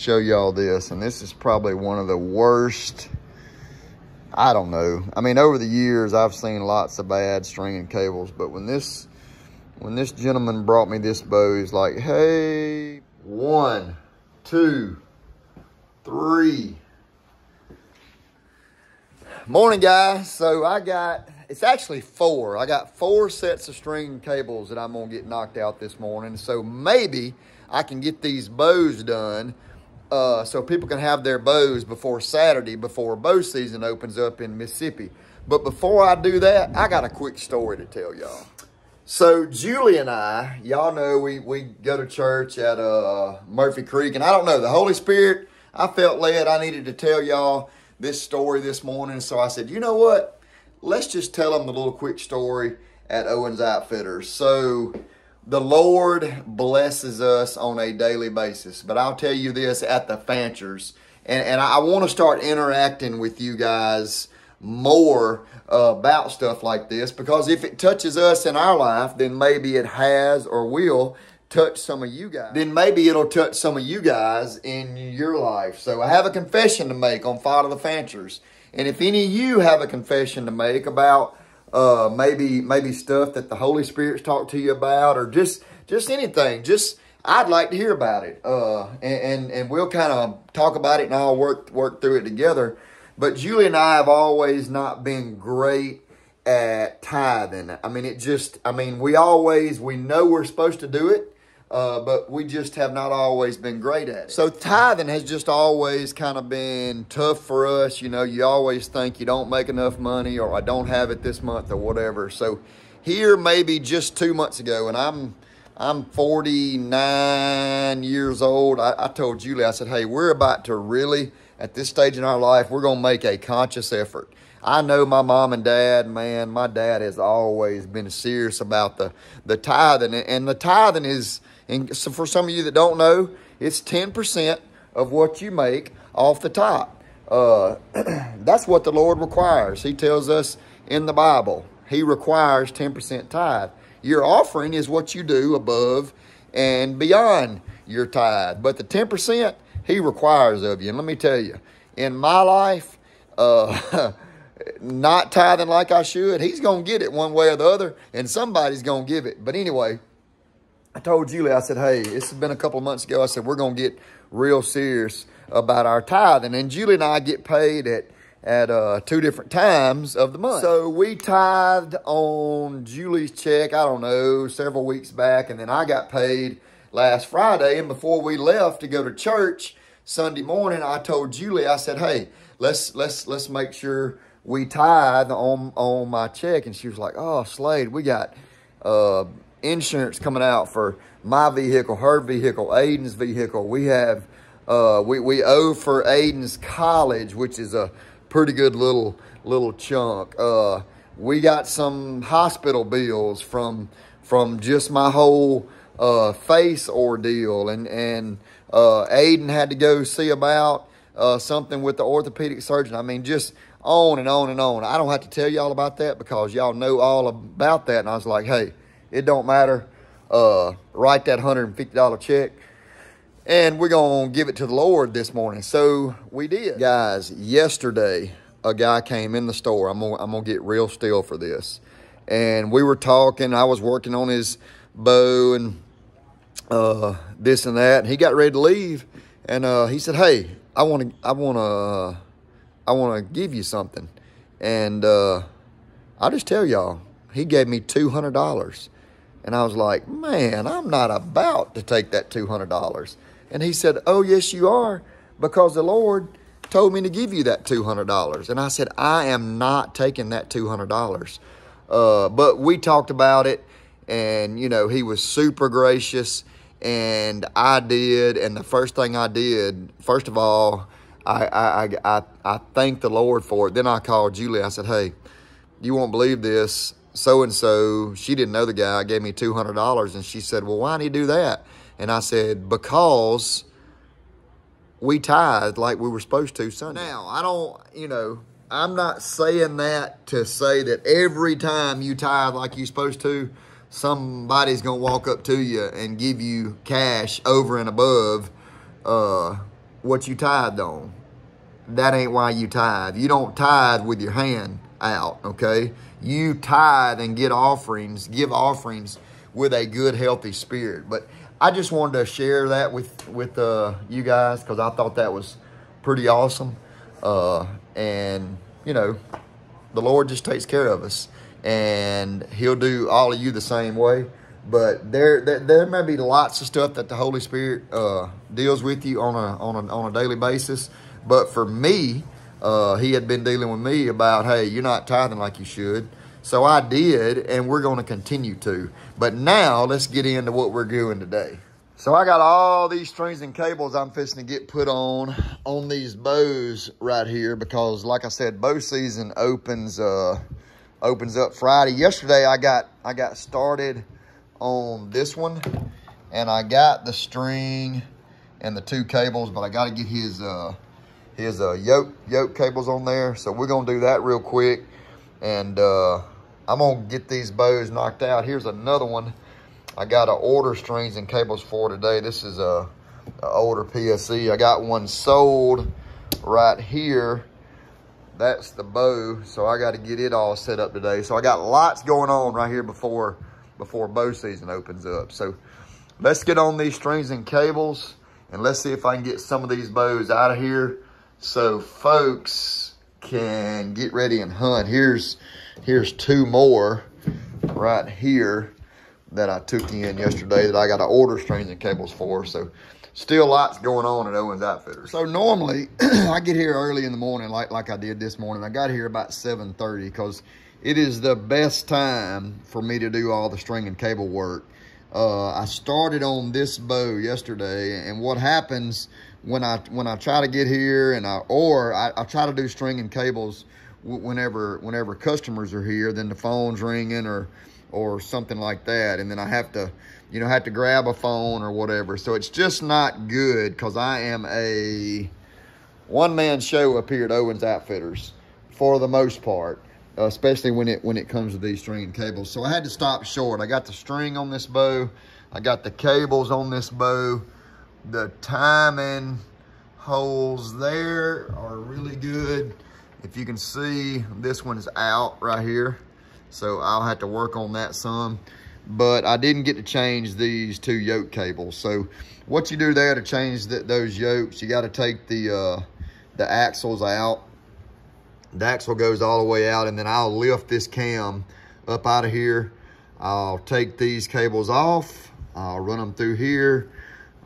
show y'all this. And this is probably one of the worst, I don't know. I mean, over the years, I've seen lots of bad stringing cables, but when this gentleman brought me this bow, he's like, hey, 1, 2, 3. Morning, guys. So it's actually 4. I got 4 sets of stringing cables that I'm going to get knocked out this morning. So maybe I can get these bows done so people can have their bows before Saturday, before bow season opens up in Mississippi. But before I do that, I got a quick story to tell y'all. So Julie and I, y'all know we go to church at Murphy Creek. And I don't know, the Holy Spirit, I felt led I needed to tell y'all this story this morning. So I said, you know what? Let's just tell them the little quick story at Owens Outfitters. So the Lord blesses us on a daily basis. But I'll tell you this, at the Fanchers, and I want to start interacting with you guys more about stuff like this, because if it touches us in our life, then maybe it has or will touch some of you guys. Then maybe it'll touch some of you guys in your life. So I have a confession to make on Father the Fanchers. And if any of you have a confession to make about maybe stuff that the Holy Spirit's talked to you about, or just anything, I'd like to hear about it. And we'll kind of talk about it and I'll work through it together. But Julie and I have always not been great at tithing. I mean, we know we're supposed to do it, but we just have not always been great at it. So tithing has just always kind of been tough for us. You know, you always think you don't make enough money, or I don't have it this month, or whatever. So here, maybe just 2 months ago, and I'm 49 years old. I told Julie, I said, hey, we're about to really, at this stage in our life, we're going to make a conscious effort. I know my mom and dad, man, my dad has always been serious about the tithing. And the tithing is, and so for some of you that don't know, it's 10% of what you make off the top. That's what the Lord requires. He tells us in the Bible, He requires 10% tithe. Your offering is what you do above and beyond your tithe. But the 10%, He requires of you. And let me tell you, in my life, not tithing like I should, He's going to get it one way or the other, and somebody's going to give it. But anyway, I told Julie, I said, hey, this has been a couple of months ago. I said, we're going to get real serious about our tithing. And Julie and I get paid at 2 different times of the month. So we tithed on Julie's check, I don't know, several weeks back. And then I got paid last Friday. And before we left to go to church Sunday morning, I told Julie, I said, hey, let's make sure we tithe on my check. And she was like, oh, Slade, we got insurance coming out for my vehicle, her vehicle, Aiden's vehicle. We have we owe for Aiden's college, which is a pretty good little chunk. We got some hospital bills from just my whole face ordeal, and Aiden had to go see about something with the orthopedic surgeon. I mean, just on and on and on. I don't have to tell y'all about that because y'all know all about that. And I was like, hey, it don't matter. Write that $150 check, and we're going to give it to the Lord this morning. So we did. Guys, yesterday, a guy came in the store. I'm gonna get real still for this. And we were talking. I was working on his bow and this and that. And he got ready to leave. And he said, hey, I want to give you something. And I'll just tell y'all, he gave me $200. And I was like, man, I'm not about to take that $200. And he said, oh, yes, you are, because the Lord told me to give you that $200. And I said, I am not taking that $200. But we talked about it, and, you know, he was super gracious, and I did. And the first thing I did, first of all, I thanked the Lord for it. Then I called Julie. I said, hey, you won't believe this. So-and-so, she didn't know the guy, gave me $200. And she said, well, why did he do that? And I said, because we tithed like we were supposed to Sunday. Now, I'm not saying that to say that every time you tithe like you're supposed to, somebody's going to walk up to you and give you cash over and above what you tithed on. That ain't why you tithe. You don't tithe with your hand out, okay? You tithe and give offerings with a good, healthy spirit. But I just wanted to share that with you guys because I thought that was pretty awesome. And, you know, the Lord just takes care of us. And he'll do all of you the same way. But there may be lots of stuff that the Holy Spirit deals with you on a daily basis. But for me, he had been dealing with me about, hey, you're not tithing like you should. So I did, and we're going to continue to. But now let's get into what we're doing today. So I got all these strings and cables I'm fixing to get put on these bows right here because, like I said, bow season opens up Friday. Yesterday I got started on this one, and I got the string and the 2 cables, but I got to get his yoke cables on there. So we're gonna do that real quick, and I'm gonna get these bows knocked out. Here's another one I got to order strings and cables for today. This is a older PSE. I got one sold right here. That's the bow, so I got to get it all set up today. So I got lots going on right here before bow season opens up. So let's get on these strings and cables, and let's see if I can get some of these bows out of here so folks can get ready and hunt. Here's 2 more right here that I took in yesterday that I got to order strings and cables for. So still lots going on at Owens Outfitters. So normally I get here early in the morning like I did this morning. I got here about 7:30 because it is the best time for me to do all the string and cable work. I started on this bow yesterday, and what happens when I try to get here and I try to do string and cables whenever customers are here, then the phone's ringing or something like that, and then I have to grab a phone or whatever. So it's just not good because I am a one-man show up here at Owens Outfitters for the most part, especially when it comes to these string and cables. So I had to stop short. I got the string on this bow. I got the cables on this bow. The timing holes there are really good. If you can see, this one's out right here. So I'll have to work on that some. But I didn't get to change these 2 yoke cables. So what you do there to change those yokes, you got to take the axles out. The axle goes all the way out, and then I'll lift this cam up out of here. I'll take these cables off. I'll run them through here.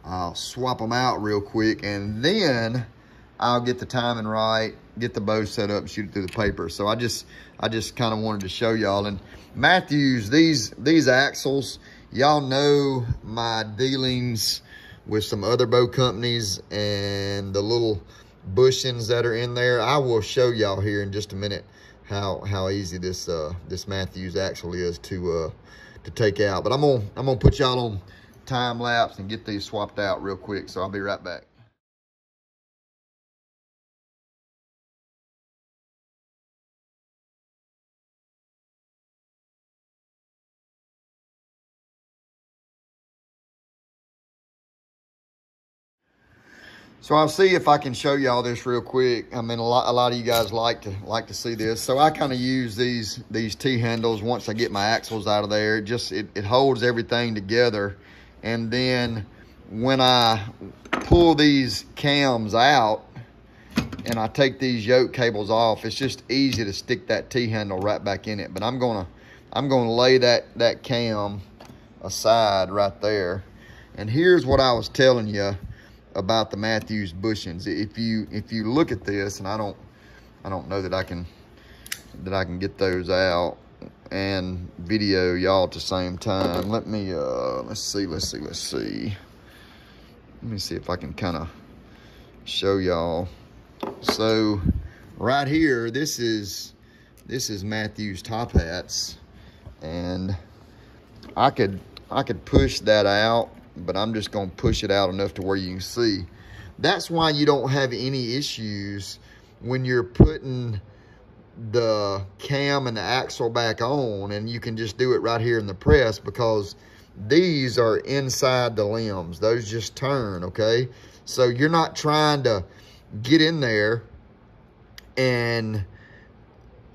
I'll swap them out real quick, and then I'll get the timing right, get the bow set up, and shoot it through the paper. So I just kind of wanted to show y'all. And Matthews, these axles, y'all know my dealings with some other bow companies and the little bushings that are in there. I will show y'all here in just a minute how easy this Matthews axle is to take out. But I'm gonna put y'all on time lapse and get these swapped out real quick. So I'll be right back. So I'll see if I can show y'all this real quick. I mean, a lot of you guys like to see this. So I kind of use these T-handles once I get my axles out of there. It holds everything together. And then when I pull these cams out and I take these yoke cables off, it's just easy to stick that T-handle right back in it. But I'm gonna lay that cam aside right there. And here's what I was telling you about the Matthews bushings. If you look at this, and I don't know that I can get those out and video y'all at the same time. Let me let's see. Let me see if I can kind of show y'all. So right here, this is Matthews top hats, and I could push that out, but I'm just gonna push it out enough to where you can see. That's why you don't have any issues when you're putting the cam and the axle back on, and you can just do it right here in the press because these are inside the limbs. Those just turn, okay? So you're not trying to get in there and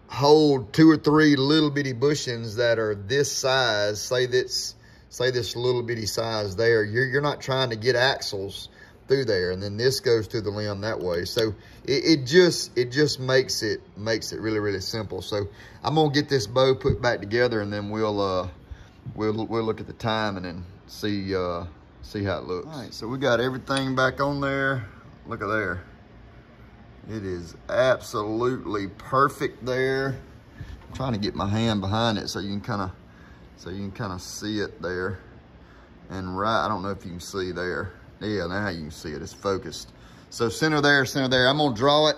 hold 2 or 3 little bitty bushings that are this size. Say this little bitty size there. You're not trying to get axles through there, and then this goes through the limb that way. So it just makes it really, really simple. So I'm gonna get this bow put back together, and then we'll look at the time and then see how it looks. All right, so we got everything back on there. Look at there. It is absolutely perfect there. I'm trying to get my hand behind it so you can kind of see it there. And right, I don't know if you can see there. Yeah, now you can see it. It's focused. So center there, center there. I'm gonna draw it.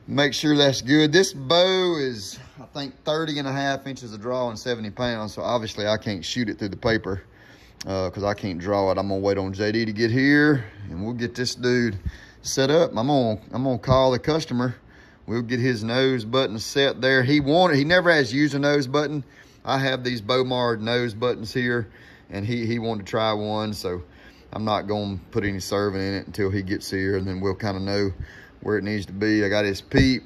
Make sure that's good. This bow is, I think, 30.5 inches of draw and 70 pounds. So obviously I can't shoot it through the paper because I can't draw it. I'm gonna wait on JD to get here, and we'll get this dude set up. I'm gonna call the customer. We'll get his nose button set there. He never has used a nose button. I have these Bomard nose buttons here, and he wanted to try one, so I'm not gonna put any serving in it until he gets here, and then we'll kind of know where it needs to be. I got his peep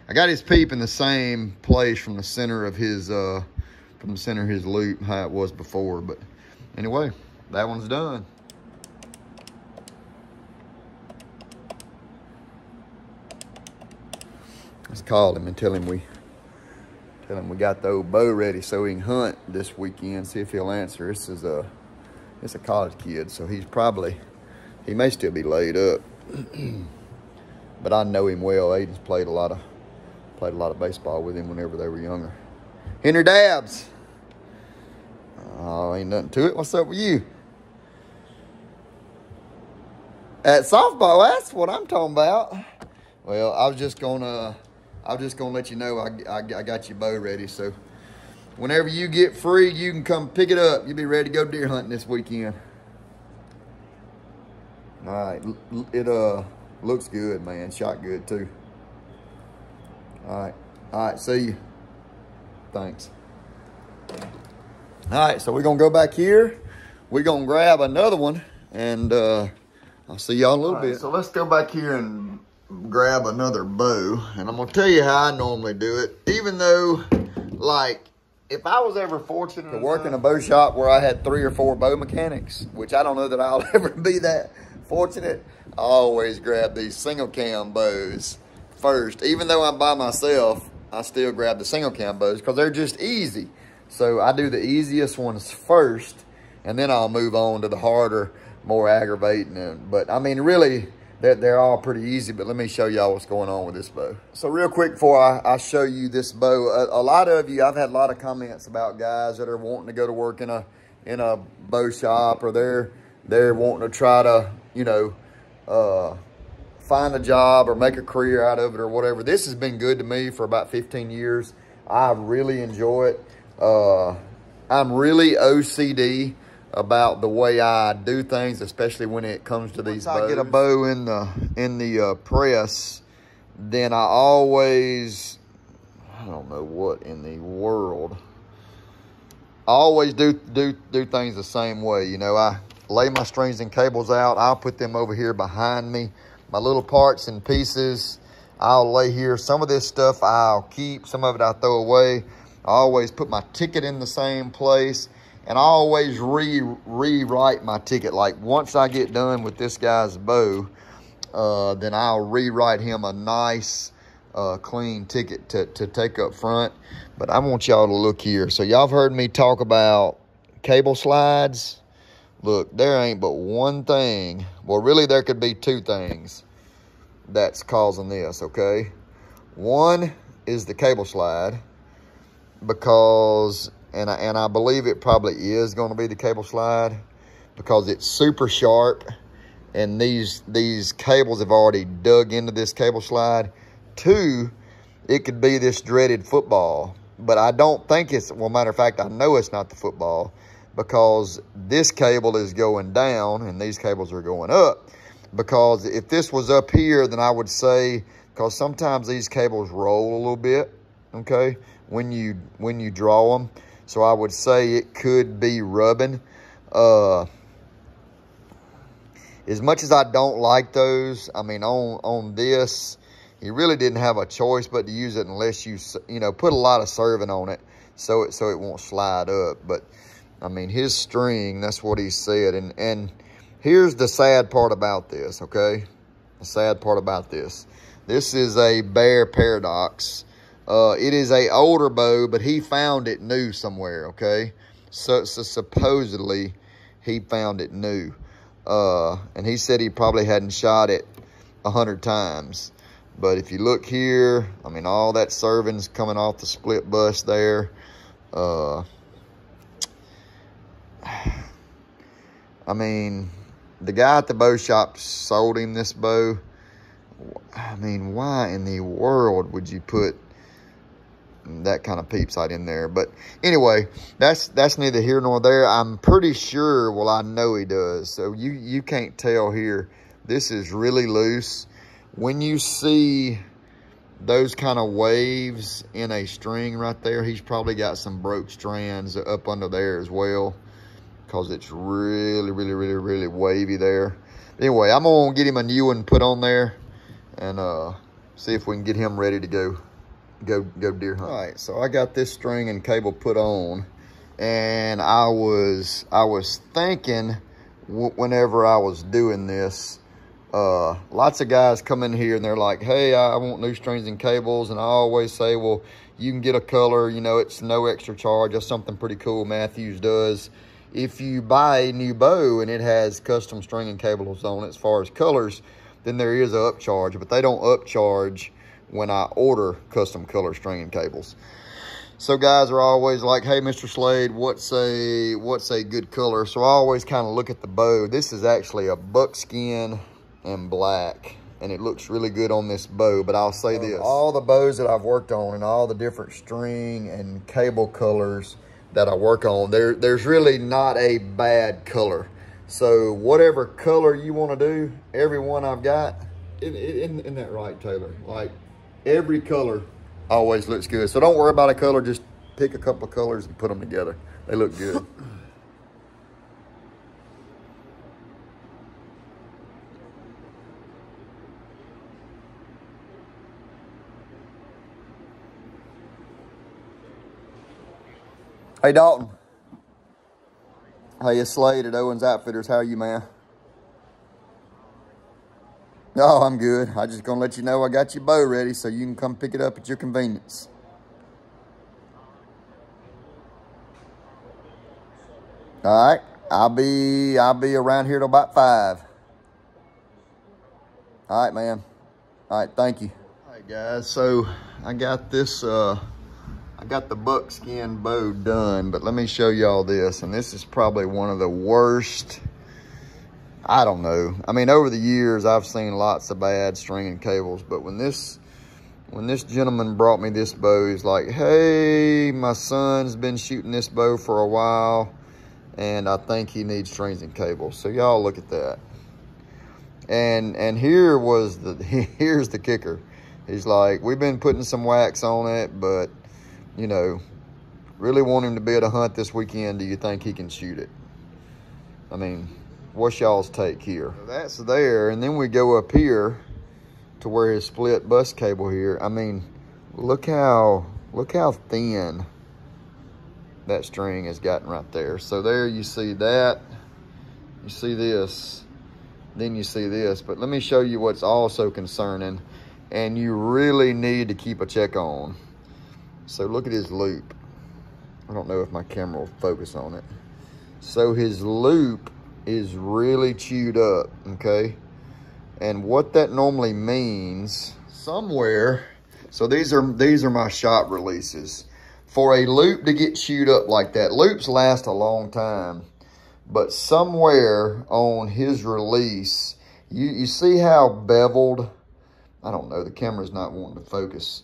in the same place from the center of his loop, how it was before. But anyway, that one's done. Let's call him and tell him we got the old bow ready so he can hunt this weekend. See if he'll answer. It's a college kid, so he may still be laid up. But I know him well. Aiden's played a lot of baseball with him whenever they were younger. Henry Dabbs. Oh, ain't nothing to it. What's up with you? At softball, that's what I'm talking about. Well, I was just gonna let you know I got your bow ready. So whenever you get free, you can come pick it up. You'll be ready to go deer hunting this weekend. All right, it looks good, man. Shot good too. All right, see you. Thanks. All right, so we're gonna go back here. We're gonna grab another one, and I'll see y'all in a little bit. So let's go back here and grab another bow, and I'm gonna tell you how I normally do it. Even though, like, if I was ever fortunate to work in a bow shop where I had 3 or 4 bow mechanics, which I don't know that I'll ever be that fortunate, I always grab these single cam bows first. Even though I'm by myself, I still grab the single cam bows because they're just easy. So I do the easiest ones first, and then I'll move on to the harder, more aggravating. But I mean, really, they're all pretty easy. But let me show y'all what's going on with this bow. So real quick before I show you this bow, a lot of you, I've had a lot of comments about guys that are wanting to go to work in a bow shop, or they're wanting to try to, you know, find a job or make a career out of it or whatever. This has been good to me for about 15 years. I really enjoy it. I'm really OCD about the way I do things, especially when it comes to these bows. Once I get a bow in the press, then I always, I don't know what in the world, I always do things the same way. You know, I lay my strings and cables out. I'll put them over here behind me. My little parts and pieces, I'll lay here. Some of this stuff I'll keep, some of it I'll throw away. I always put my ticket in the same place, and I always rewrite my ticket. Like once I get done with this guy's bow, then I'll rewrite him a nice, clean ticket to take up front. But I want y'all to look here. So y'all have heard me talk about cable slides. Look, there ain't but one thing. Well, really, there could be 2 things that's causing this, okay? One is the cable slide, because, and I believe it probably is going to be the cable slide, because it's super sharp, and these cables have already dug into this cable slide. 2, it could be this dreaded football, but I don't think it's, well, matter of fact, I know it's not the football, because this cable is going down and these cables are going up. Because if this was up here, then I would say, because sometimes these cables roll a little bit, okay, when you draw them. So I would say it could be rubbing. as much as I don't like those, I mean, on this, he really didn't have a choice but to use it unless you know, put a lot of serving on it so it won't slide up. But I mean, his string, that's what he said. And here's the sad part about this, okay? The sad part about this. This is a Bear Paradox. It is a older bow, but he found it new somewhere, okay? So supposedly he found it new. And he said he probably hadn't shot it 100 times. But if you look here, I mean, all that serving's coming off the split bust there. I mean, the guy at the bow shop sold him this bow. I mean, why in the world would you put that kind of peep sight in there? But anyway, that's neither here nor there. I'm pretty sure, well, I know he does. So you can't tell here. This is really loose. When you see those kind of waves in a string right there, he's probably got some broke strands up under there as well, because it's really, really, really, really wavy there. Anyway, I'm gonna get him a new one put on there and see if we can get him ready to go deer hunt. All right, so I got this string and cable put on, and I was thinking whenever I was doing this, lots of guys come in here and they're like, hey, I want new strings and cables. And I always say, well, you can get a color, you know, it's no extra charge. That's something pretty cool Mathews does. If you buy a new bow and it has custom string and cables on it as far as colors, then there is an upcharge, but they don't upcharge when I order custom color string and cables. So guys are always like, hey, Mr. Slade, what's a good color? So I always kind of look at the bow. This is actually a buckskin and black, and it looks really good on this bow. But I'll say this, all the bows that I've worked on and all the different string and cable colors that I work on, there's really not a bad color. So whatever color you want to do, every one I've got, isn't that right, Taylor? Like, every color always looks good. So don't worry about a color, just pick a couple of colors and put them together. They look good. Hey, Dalton. Hey, it's Slade at Owens Outfitters. How are you, man? Oh, I'm good. I just gonna let you know I got your bow ready so you can come pick it up at your convenience. All right, I'll be around here till about 5. All right, man. All right, thank you. All right, guys. So I got this. I got the buckskin bow done, but let me show y'all this. And this is probably one of the worst. I don't know. I mean, over the years, I've seen lots of bad string and cables, but when this gentleman brought me this bow, he's like, hey, my son's been shooting this bow for a while, and I think he needs strings and cables. So y'all look at that. And here's the kicker. He's like, we've been putting some wax on it, but, you know, really want him to be able to hunt this weekend. Do you think he can shoot it? I mean, what's y'all's take here? So that's there, and then we go up here to where his split bus cable here. I mean, look how thin that string has gotten right there. So there you see that, you see this, then you see this. But let me show you what's also concerning, and you really need to keep a check on. So look at his loop. I don't know if my camera will focus on it. So his loop is really chewed up, okay? And what that normally means, somewhere, so these are my shop releases. For a loop to get chewed up like that, loops last a long time, but somewhere on his release, you see how beveled, I don't know, the camera's not wanting to focus,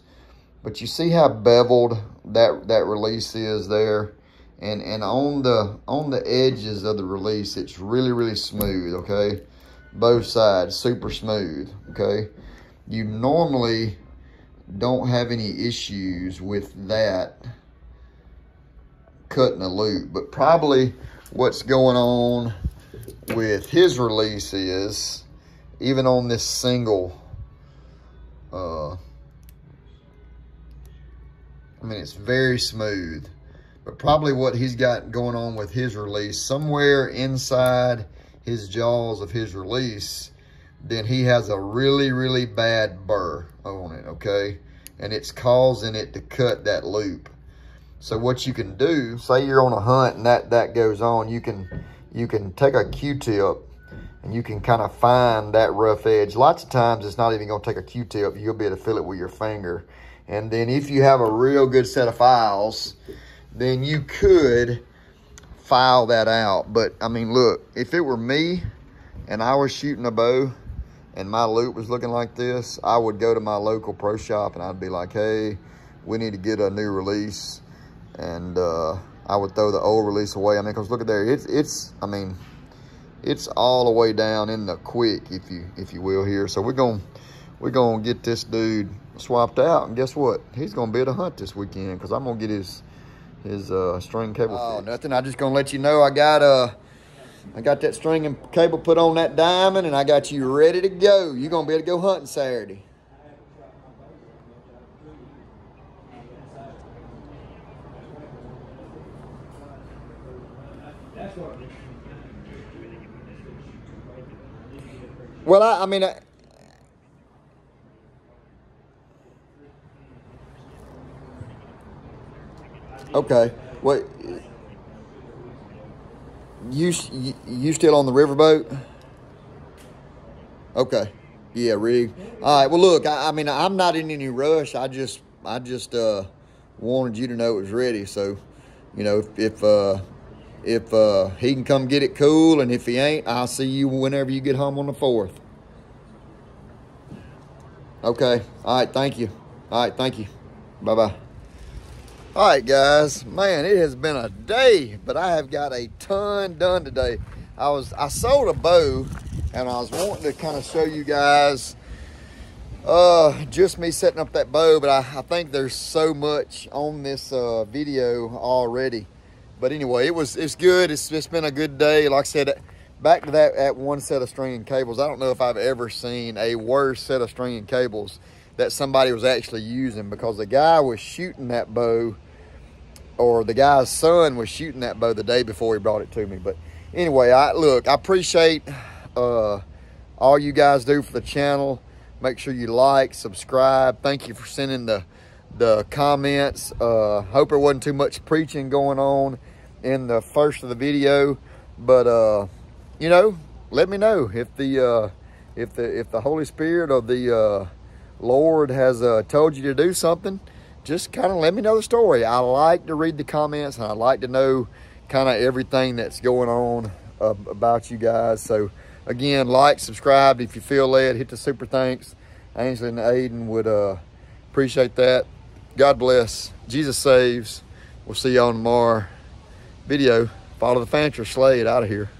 but you see how beveled that release is there, and on the edges of the release, it's really, really smooth, okay? Both sides, super smooth, okay? You normally don't have any issues with that cutting a loop, but probably what's going on with his release is, even on this single, I mean, it's very smooth. But probably what he's got going on with his release, somewhere inside his jaws of his release, then he has a really, really bad burr on it, okay? And it's causing it to cut that loop. So what you can do, say you're on a hunt and that goes on, you can take a Q-tip and you can kind of find that rough edge. Lots of times it's not even gonna take a Q-tip, you'll be able to feel it with your finger. And then if you have a real good set of files, then you could file that out. But I mean, look, if it were me and I was shooting a bow and my loop was looking like this, I would go to my local pro shop and I'd be like, hey, we need to get a new release. And I would throw the old release away. I mean, because look at there, I mean, it's all the way down in the quick, if you will here. So we're gonna get this dude swapped out, and guess what? He's gonna be able to hunt this weekend because I'm gonna get his string cable. Oh, nothing. I just gonna let you know I got that string and cable put on that diamond, and I got you ready to go. You're gonna be able to go hunting Saturday. Well, I mean, okay. What? You still on the riverboat? Okay. Yeah, rig. All right. Well, look. I mean, I'm not in any rush. I just wanted you to know it was ready. So, you know, if he can come get it, cool. And if he ain't, I'll see you whenever you get home on the 4th. Okay. All right. Thank you. All right. Thank you. Bye-bye. All right, guys. Man, it has been a day, but I have got a ton done today. I sold a bow, and I was wanting to kind of show you guys just me setting up that bow, but I think there's so much on this video already. But anyway, it's good. It's been a good day. Like I said, back to that one set of string and cables. I don't know if I've ever seen a worse set of string and cables that somebody was actually using, because the guy was shooting that bow, or the guy's son was shooting that bow the day before he brought it to me. But anyway, I appreciate all you guys do for the channel. Make sure you like, subscribe. Thank you for sending the comments. Hope there wasn't too much preaching going on in the first of the video, but you know, let me know if the Holy Spirit or the Lord has told you to do something. Just kind of let me know the story. I like to read the comments, and I like to know kind of everything that's going on about you guys. So again, like, subscribe if you feel led. Hit the super thanks. Ainsley and Aiden would appreciate that. God bless. Jesus saves. We'll see you on tomorrow video. Follow the Fancher Slade out of here.